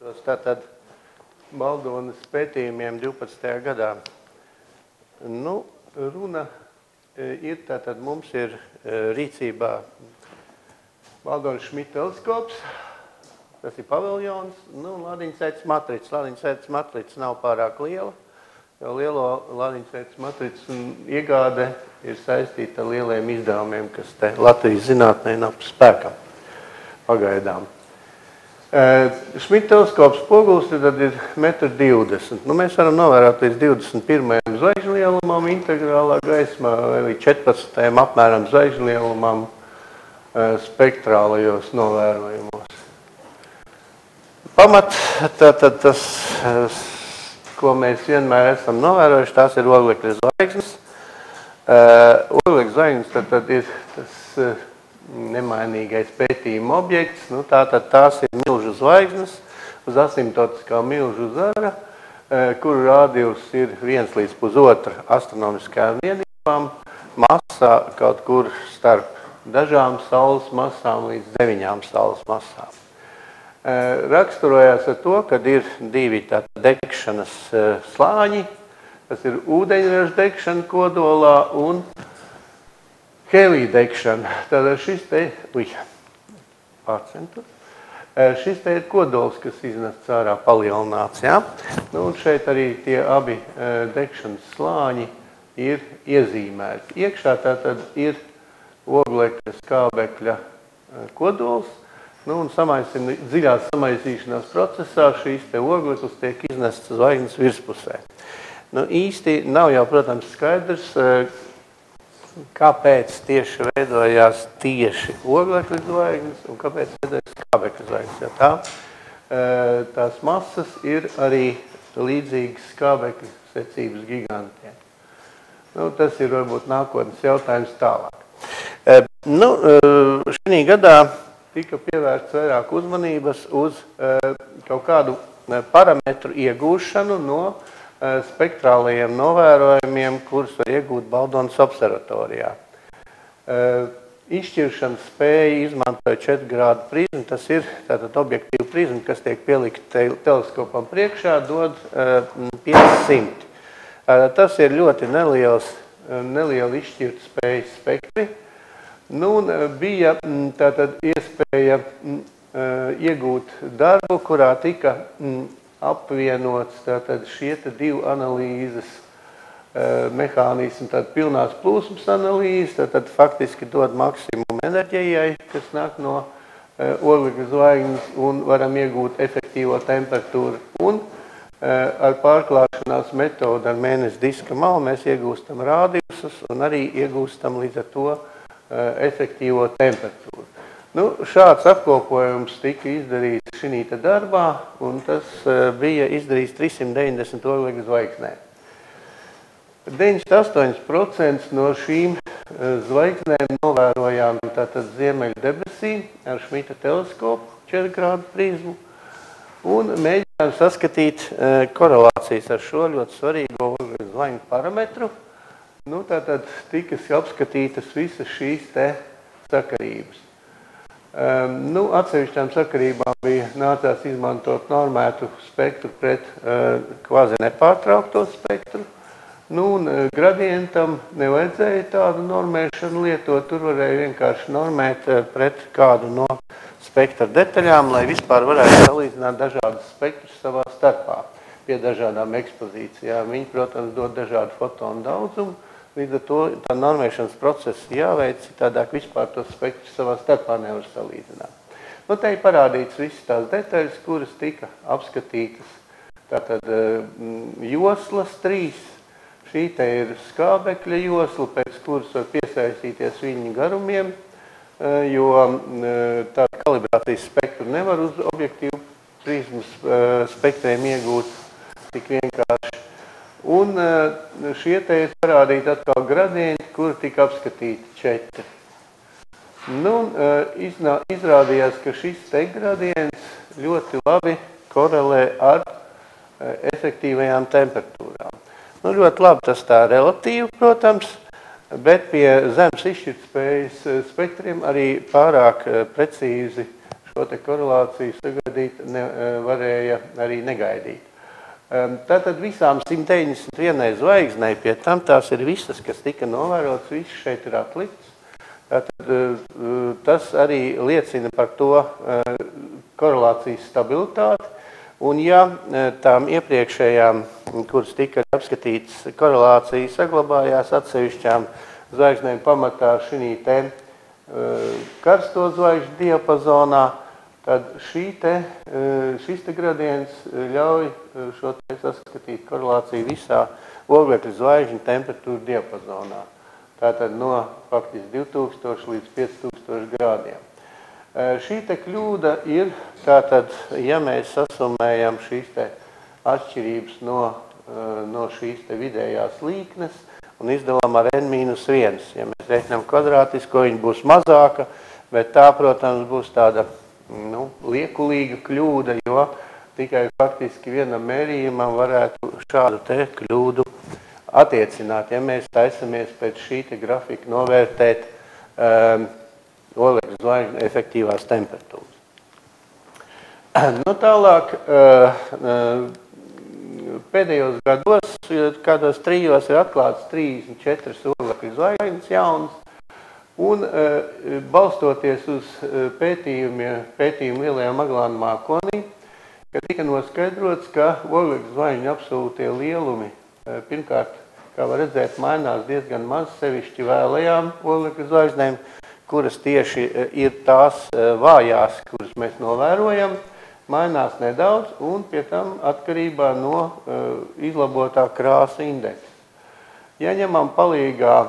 Tātad Baldonas pētījumiem 12. gadā. Nu, runa ir, tātad mums ir rīcībā Baldonas Šmita teleskops, tas ir paviljons, nu, ladiņsētas matrica. Ladiņsētas matrica nav pārāk liela, jo lielo ladiņsētas matrica iegāde ir saistīta ar lieliem izdevumiem, kas te Latvijas zinātnē nav spēkam pagaidām. Šmita teleskops spogulis tad ir 1,20 m. Nu, mēs varam novērot līdz 21. zvaigžņu lielumam integrālā gaismā vai līdz 14. apmēram zvaigžņu lielumam spektrālajos novērojumos. Pamat, tātad tas, ko mēs vienmēr esam novērojuši, tās ir oglekļa zvaigznes. Oglekļa zvaigznes tad ir tas nemainīgais pētījuma objekts. Nu, tātad tās ir milžu zvaigznes uz asimptotiskā milžu zara, kuru rādījums ir 1 līdz 1,5 astronomiskajām vienībām, masā kaut kur starp dažām saules masām līdz 9 saules masām. Raksturojās ar to, ka ir divi degšanas slāņi, tas ir ūdeņraža degšana kodolā un helija degšana. Tātad šis te, šis te ir kodols, kas iznests ārā palielināts. Ja? Nu, un šeit arī tie abi degšanas slāņi ir iezīmēti. Iekšā tātad ir oglekļa skābekļa kodols, nu, un dziļās samaizīšanās procesā šīs te ogleklis tiek iznests zvaigznes virspusē. Nu, īsti nav jau, protams, skaidrs, kāpēc tieši veidojās tieši oglekļa zvaigznes un kāpēc veidojās skābekļa zvaigznes. Ja tās masas ir arī līdzīgas skābekļa secības gigantiem. Nu, tas ir varbūt nākotnes jautājums tālāk. Nu, šī gadā tika pievērsts vairāk uzmanības uz kaut kādu parametru iegūšanu no spektrālajiem novērojumiem, kurus var iegūt Baldonas observatorijā. Izšķiršanas spēja izmantoja 4 grādu prizmu, tas ir tātad objektīva prizma, kas tiek pielikta teleskopam priekšā, dod 500. Tas ir ļoti neliela izšķirt spējas spektri. Nu, bija tātad iespēja iegūt darbu, kurā tika apvienots tātad šie divu analīzes mehānismi, tātad pilnās plūsmas analīze, tātad faktiski dod maksimumu enerģijai, kas nāk no oglekļa zvaigznes, un varam iegūt efektīvo temperatūru. Un ar pārklāšanās metodu ar mēnesi diska malu mēs iegūstam rādījusus un arī iegūstam līdz ar to efektīvo temperatūru. Nu, šāds apkopojums tika izdarīts šī darbā, un tas bija izdarīts 390 oglekļa zvaigznēm. 98% no šīm zvaigznēm novērojām tātad ziemeļu debesī ar Šmita teleskopu 4 grādu prizmu, un mēģinājām saskatīt korelācijas ar šo ļoti svarīgo oglekļa zvaigzņu parametru. Nu, tātad tika apskatītas visas šīs te sakarības. Nu, atsevišķām sakarībām nācās izmantot normētu spektru pret kvazi nepārtraukto spektru. Nu, un gradientam nevajadzēja tādu normēšanu lietot, tur varēja vienkārši normēt pret kādu no spektra detaļām, lai vispār varētu salīdzināt dažādus spektrus savā starpā pie dažādām ekspozīcijām. Viņi, protams, dod dažādu fotonu daudzumu. Līdz ar to tā normēšanas process jāveic, citādāk vispār tos spektrus savā starpā nevar salīdzināt. Nu, te ir parādīts visas tās detaļas, kuras tika apskatītas. Tātad joslas 3, šī te ir skābekļa josla, pēc kuras var piesaistīties viņa garumiem, jo tāda kalibrācijas spektru nevar uz objektīvu prizmas spektriem iegūt tik vienkārši. Un šie te ir parādīti atkal gradienti, kuri tika apskatīti 4. Nu, izrādījās, ka šis te gradients ļoti labi korelē ar efektīvajām temperatūrām. Nu, ļoti labi tas tā relatīvi, protams, bet pie zemes izšķirtspējas spektriem arī pārāk precīzi šo te korelāciju sagaidīt varēja arī negaidīt. Tātad visām 191 zvaigznei pie tam tās ir visas, kas tika novērotas, viss šeit ir atlikts. Tātad tas arī liecina par to korelācijas stabilitāti. Un ja tām iepriekšējām, kuras tika apskatītas, korelācija saglabājās atsevišķām zvaigznēm pamatā šī te karsto zvaigžņu diapazonā, tad šis te gradiens ļauj šo te saskatīt korelāciju visā oglekļa zvaigžņu temperatūra diapazonā. Tātad no faktiski 2000 līdz 5000 grādiem. Šī te kļūda ir, tātad, ja mēs sasumējam šīs te atšķirības no šīs te vidējās līknes un izdalām ar n-1. Ja mēs reiķinām kvadrātisko, viņa būs mazāka, bet tā, protams, būs tāda liekulīga kļūda, jo tikai faktiski vienam mērījumam varētu šādu te kļūdu attiecināt, ja mēs taisamies pēc šī te grafika novērtēt oglekļa zvaigžņu efektīvās temperatūras. Tālāk, pēdējos gados, kādos 3 ir atklāts 34 oglekļa zvaigznes jaunas, un balstoties uz pētījumu Lielajā Magellāna mākonī, ka tika noskaidrots, ka oglekļa zvaigžņu absolūtie lielumi pirmkārt, kā var redzēt, mainās diezgan maz, sevišķi vēlajām oglekļa zvaigznēm, kuras tieši ir tās vājās, kuras mēs novērojam, mainās nedaudz un pie tam atkarībā no izlabotā krāsa indeksa. Ja ņemam palīgā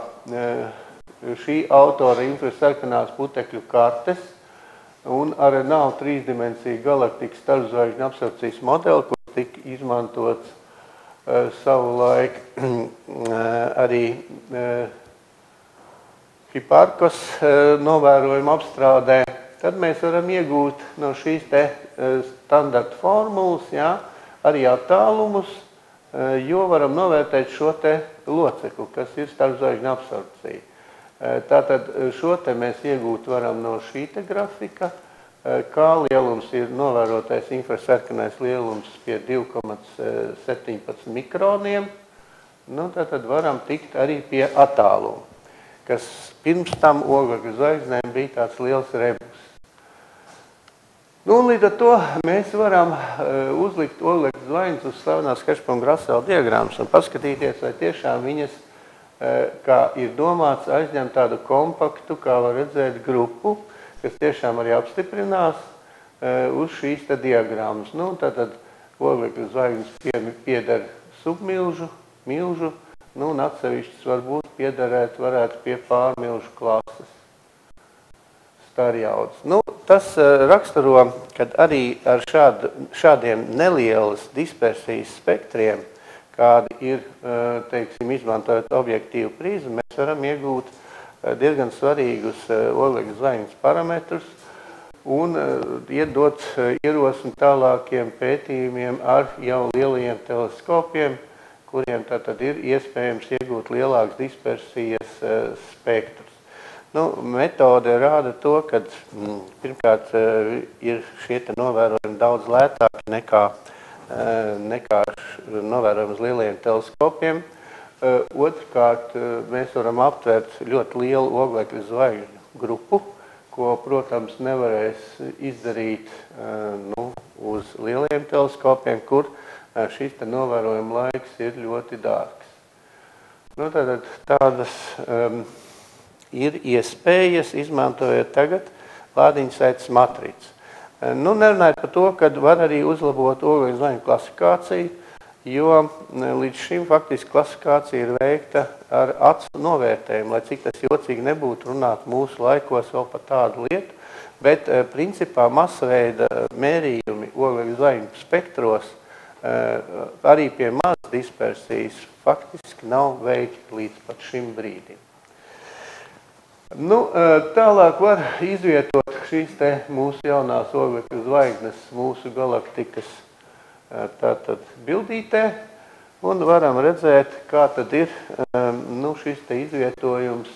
šī autora infrasarkanās putekļu kartes un arī nav trīsdimensiju galaktikas starpzvaigžņu absorpcijas modeli, kur tika izmantots savulaik arī Hiparkos novērojumu apstrādē, tad mēs varam iegūt no šīs te standarta formulas, arī attālumus, jo varam novērtēt šo te locekli, kas ir starpzvaigžņu absorpcija. Tātad šo te mēs iegūt varam no šī te grafika, kā lielums ir novērotais infrasarkanais lielums pie 2,17 mikroniem, tātad varam tikt arī pie attāluma, kas pirms tam oglekļa zvaigznēm bija tāds liels rebus. Un līdz ar to mēs varam uzlikt oglekļa zvaigznes uz slavenās Hershberga-Russell diagrammas un paskatīties, vai tiešām viņas, kā ir domāts, aizņem tādu kompaktu, kā var redzēt, grupu, kas tiešām arī apstiprinās uz šīs te diagrammas. Tātad oglekļa zvaigznes pieder submilžu, milžu, un atsevišķas varbūt varētu pie pārmilžu klases starjaudas. Tas raksturo, kad arī ar šādiem nelielas dispersijas spektriem, kādi ir, teiksim, izmantojot objektīvu prizmu, mēs varam iegūt diezgan svarīgus oglekļa zvaigznes parametrus un iedot ierosmi tālākiem pētījumiem ar jau lielajiem teleskopiem, kuriem tātad ir iespējams iegūt lielākas dispersijas spektrus. Metode rāda to, ka pirmkārt ir šie te novērojumi daudz lētāki nekā novērojumi uz lielajiem teleskopiem. Otrkārt, mēs varam aptvert ļoti lielu oglekļa zvaigžņu grupu, ko, protams, nevarēs izdarīt uz lielajiem teleskopiem, kur šis te novērojuma laiks ir ļoti dārgs. Tādas ir iespējas, izmantojot tagad lādiņsaites matricu. Nerunājot par to, ka var arī uzlabot oglekļa zvaigžņu klasifikāciju, jo līdz šim faktiski klasifikācija ir veikta ar acu novērtējumu, lai cik tas jocīgi nebūtu runāt mūsu laikos vēl par tādu lietu, bet principā masveida mērījumi oglekļa zvaigžņu spektros arī pie mazas dispersijas faktiski nav veikti līdz pat šim brīdim. Tālāk var izvietot šīs te mūsu jaunās oglekļa zvaigznes mūsu galaktikas tātad bildītē un varam redzēt, kā tad ir šis te izvietojums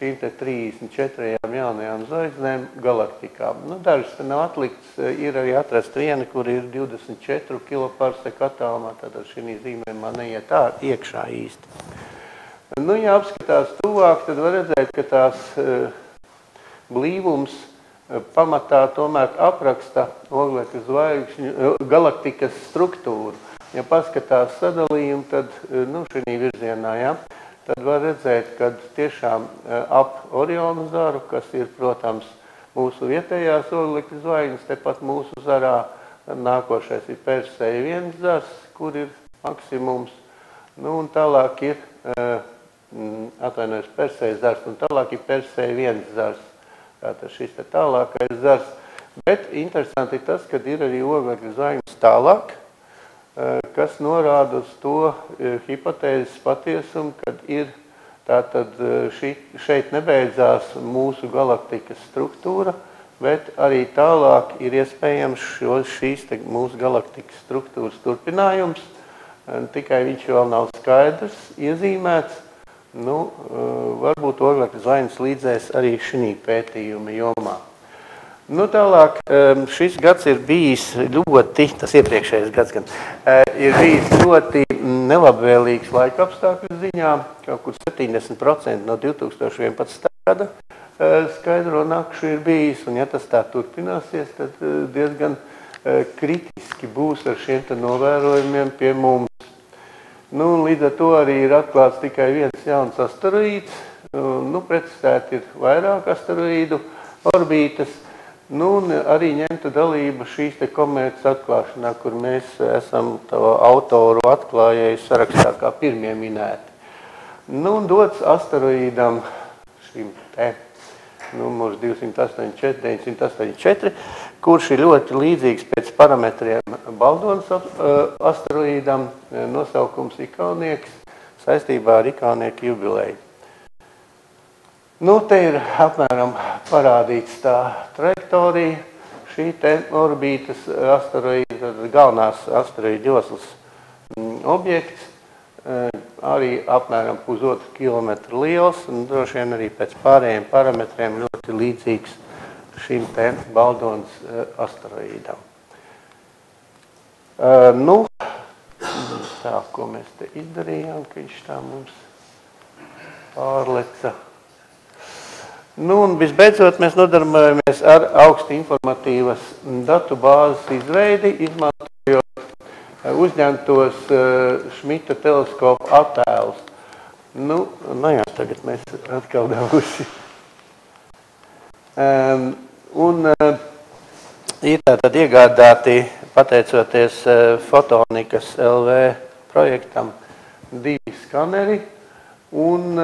šīm te 34 jaunajām zvaigznēm galaktikā. Dažas te nav atlikts, ir arī atrast viena, kur ir 24 kiloparseka attālumā, tātad šī zīmējumā neiet iekšā īsti. Ja apskatās tuvāk, tad var redzēt, ka tās blīvums pamatā tomēr apraksta oglekļa zvaigžņu galaktikas struktūru. Ja paskatās sadalījumu, tad šī virzienā, tad var redzēt, ka tiešām ap Orionu zaru, kas ir, protams, mūsu vietējās oglekļa zvaigznes, tepat mūsu zarā nākošais ir Persēja 1 zars, kur ir maksimums, un tālāk ir, atvainojos, Persēja zars, un tālāk ir Persēja 1 zars. Tātad šis te tālākais zars. Bet interesanti ir tas, ka ir arī oglekļa zvaigznes tālāk, kas norāda uz to hipotēzes patiesumu, kad ir tātad šeit nebeidzās mūsu galaktikas struktūra, bet arī tālāk ir iespējams šīs mūsu galaktikas struktūras turpinājums, tikai viņš vēl nav skaidrs, iezīmēts. Varbūt oglekļa zvaigznes līdzēs arī šī pētījuma jomā. Tālāk, šis gads ir bijis ļoti, tas iepriekšējais gads gan, ir bijis ļoti nelabvēlīgs laika apstākļu ziņā, kaut kur 70% no 2011. gada skaidro nakšu ir bijis, un ja tas tā turpināsies, tad diezgan kritiski būs ar šiem te novērojumiem pie mums. Līdz ar to arī ir atklāts tikai viens jauns asteroīds, precizēti ir vairāk asteroīdu orbītas, un arī ņemta dalība šīs te komētas atklāšanā, kur mēs esam to autoru atklājēju sarakstā kā pirmie minēti. Dots asteroīdam šim te numurs 284, kurš ir ļoti līdzīgs pēc parametriem Baldonas asteroīdam, nosaukums Ikaunieks, saistībā ar Ikaunieka jubileju. Te ir apmēram parādīts tā trajektorija, šī te orbītas asteroīda, galvenās asteroīda joslas objekts, arī apmēram 1,5 kilometru liels, un droši vien arī pēc pārējiem parametriem ļoti līdzīgs šim te Baldonas asteroīdam. Tā, ko mēs te izdarījām, ka viņš tā mums pārleca. Un visbeidzot, mēs nodarbojamies ar augsti informatīvas datu bāzes izveidi, izmantojot uzņemtos Šmita teleskopu attēlus. Tagad mēs atkal devuši. Ir tātad iegādāti, pateicoties Fotonikas LV projektam, 2 skaneri, un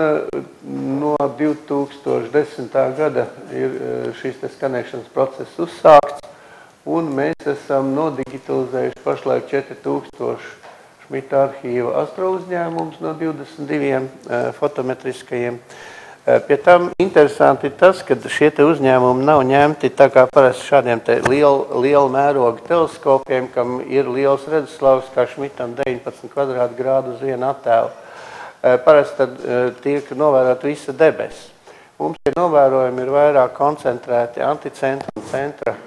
no 2010. Gada ir šis te skanēšanas process uzsākts, un mēs esam nodigitalizējuši pašlaik 4000 Šmita arhīva astrouzņēmums no 22 fotometriskajiem. Pie tam interesanti ir tas, ka šie te uzņēmumi nav ņemti tā kā parasti šādiem te liela mēroga teleskopiem, kam ir liels redzeslavs, kā Šmitam 19 kvadrātgrādu uz vienu attēlu. Parasti tad tiek novērot visa debesis. Mums tie novērojumi ir vairāk koncentrēti anticentra un centra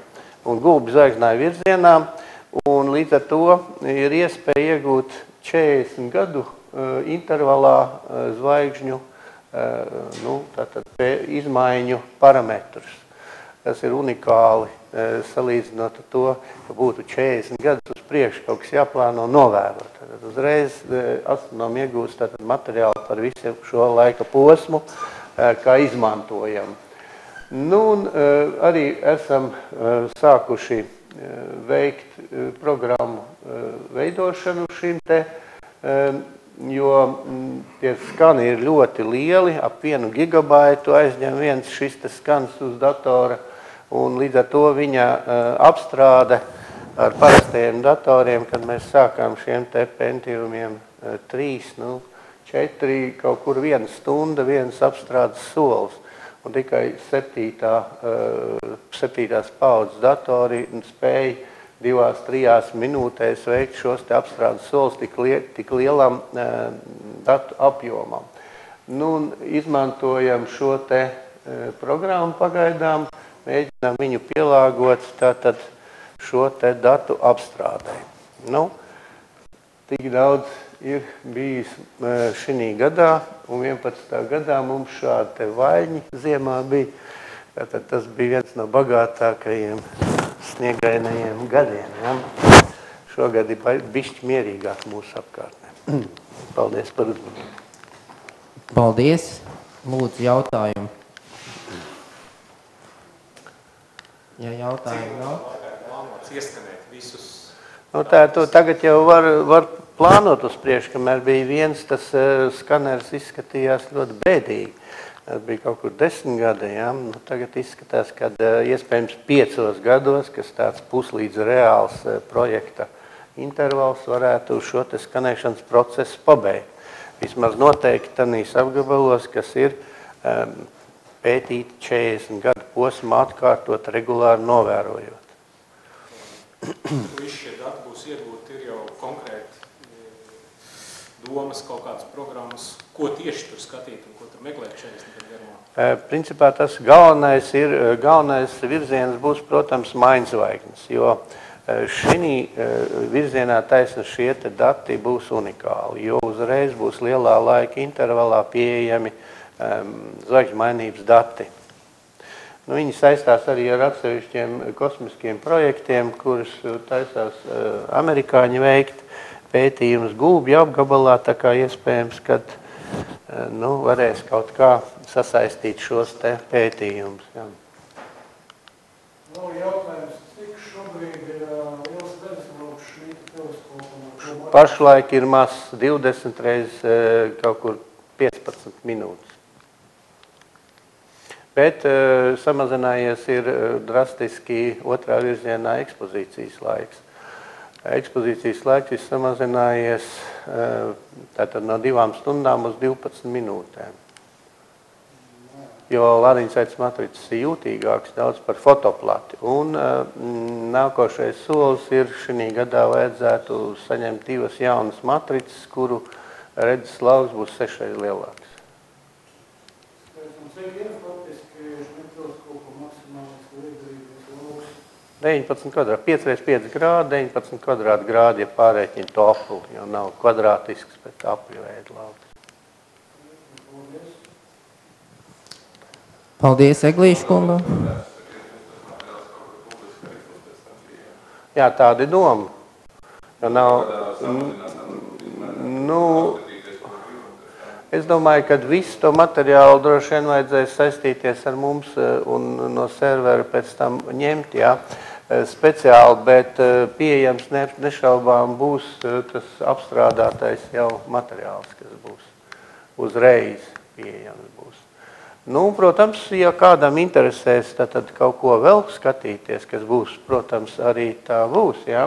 un gulbi zvaigznāju virzienā, un līdz ar to ir iespēja iegūt 40 gadu intervalā zvaigžņu izmaiņu parametrus. Tas ir unikāli salīdzinot ar to, ka būtu 40 gadus uz priekšu kaut kas jāplāno novērot. Tad uzreiz astronomi iegūst materiālu par visu šo laika posmu, kā izmantojam. Arī esam sākuši veikt programmu veidošanu šim te, jo tie skani ir ļoti lieli, ap 1 gigabaitu aizņem viens šis te skans uz datora, un līdz ar to viņa apstrāde ar parastajiem datoriem, kad mēs sākām šiem te Pentiumiem 3, 4, kaut kur 1 stunda, 1 apstrādes solis. Un tikai 7. paudzes datori spēja 2–3 minūtēs veikt šos te apstrādes solis tik lielam datu apjomam. Nu, izmantojam šo te programmu pagaidām, mēģinām viņu pielāgot tātad šo te datu apstrādē. Nu, tik daudz ir bijis šī gadā, un 11. gadā mums šādi te vaļņi ziemā bija. Tātad tas bija viens no bagātākajiem sniegainajiem gadiem. Ja? Šogad ir bišķi mierīgāk mūsu apkārtnē. Paldies par uzmanību. Paldies. Lūdzu, jautājumu. Ja jautājumu nav? Plānots ieskanēt visus. Nu, tā to tagad jau var plānot uz priekšu, kamēr bija viens, tas skaners izskatījās ļoti bēdīgi. Tas bija kaut kur 10 gadi, ja? Nu, tagad izskatās, ka iespējams 5 gados, kas tāds puslīdz reāls projekta intervals varētu šo te skanēšanas procesu pabeigt. Vismaz noteikti tanīs apgabalos, kas ir pētīti 40 gadu posmā atkārtot regulāri novērojot. Visi šie dati būs iegūti, ir jau konkrēti domas, kaut kādas programmas, ko tieši tur skatīt un ko tur meklēt 40 gadu garumā? Principā tas galvenais virziens būs, protams, maiņzvaigznes, jo šī virzienā taisni šie te dati būs unikāli, jo uzreiz būs lielā laika intervalā pieejami zvaigžņu mainības dati. Nu, viņi saistās arī ar atsevišķiem kosmiskiem projektiem, kurus taisās amerikāņi veikt pētījumus gulbju apgabalā, tā kā iespējams, kad varēs kaut kā sasaistīt šos te pētījumus. Ja. Nav jautājums, cik šobrīd ir liels bezbrauks Šmita teleskopam? Pašlaik ir mazs 20 reiz kaut kur 15 minūtes. Bet samazinājies ir drastiski otrā virzienā ekspozīcijas laiks. Ekspozīcijas laiks ir samazinājies tātad no 2 stundām uz 12 minūtēm. Jo lādiņsaites matricas ir jūtīgāks daudz par fotoplati. Un nākošais solis ir šī gadā vajadzētu saņemt 2 jaunas matricas, kuru redzes lauks būs 6 reizes lielāks. Cik ir faktiski Šmita teleskopa maksimālais lietderīgais lauks? 19 kvadrāti, 5x5 grādi, 19 kvadrāti grādi, ja pārēķina to apli, jo nav kvadrātisks, bet apļu veida lauks. Paldies, Eglīša kungam. Jā, tāda ir doma. Jo nav, es domāju, ka visu to materiālu droši vien vajadzēs saistīties ar mums un no servera pēc tam ņemt, jā, speciāli, bet pieejams nešaubām būs tas apstrādātais jau materiāls, kas būs uzreiz pieejams būs. Nu, protams, ja kādam interesēs tad kaut ko vēl skatīties, kas būs, protams, arī tā būs, jā,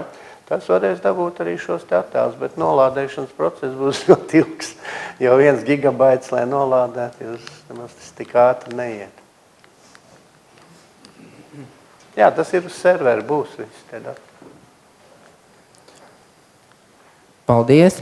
tas varēs dabūt arī šos te attēlus, bet nolādēšanas process būs ļoti ilgs, jo 1 gigabaits, lai nolādētu, tas tik ātri neiet. Jā, tas ir uz serveri, būs viss te dati. Paldies.